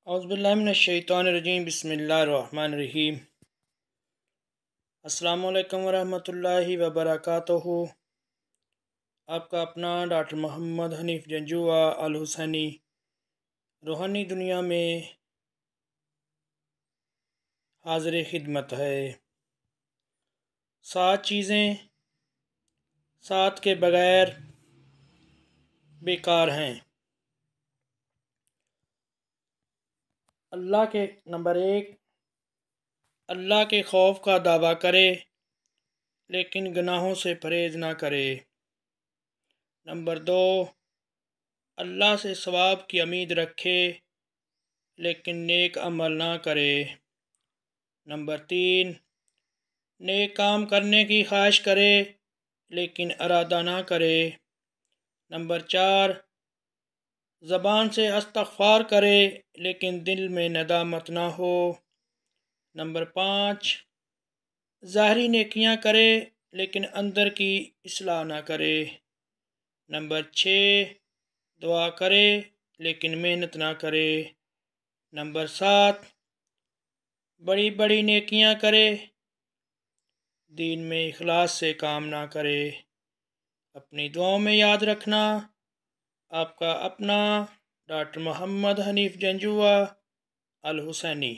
اعوذ باللہ من الشیطان الرجیم، بسم اللہ الرحمن الرحیم۔ السلام علیکم ورحمۃ اللہ وبرکاتہ۔ آپ کا اپنا ڈاکٹر محمد حنیف جنجوعہ الحسینی روحانی دنیا میں حاضر خدمت ہے۔ 7 چیزیں 7 کے بغیر بیکار ہیں۔ نمبر 1، اللہ کے خوف کا دعویٰ کرے لیکن گناہوں سے پرہیز نہ کرے۔ نمبر 2، اللہ سے ثواب کی امید رکھے لیکن نیک عمل نہ کرے۔ نمبر 3، نیک کام کرنے کی خواہش کرے لیکن ارادہ نہ کرے۔ نمبر 4، زبان سے استغفار کرے لیکن دل میں ندامت نہ ہو۔ نمبر 5، ظاہری نیکیاں کرے لیکن اندر کی اصلاح نہ کرے۔ نمبر 6، دعا کرے لیکن محنت نہ کرے۔ نمبر 7، بڑی بڑی نیکیاں کرے، دین میں اخلاص سے کام نہ کرے۔ اپنی دعاؤں میں یاد رکھنا، آپ کا اپنا ڈاکٹر محمد حنیف جنجوعہ الحسینی۔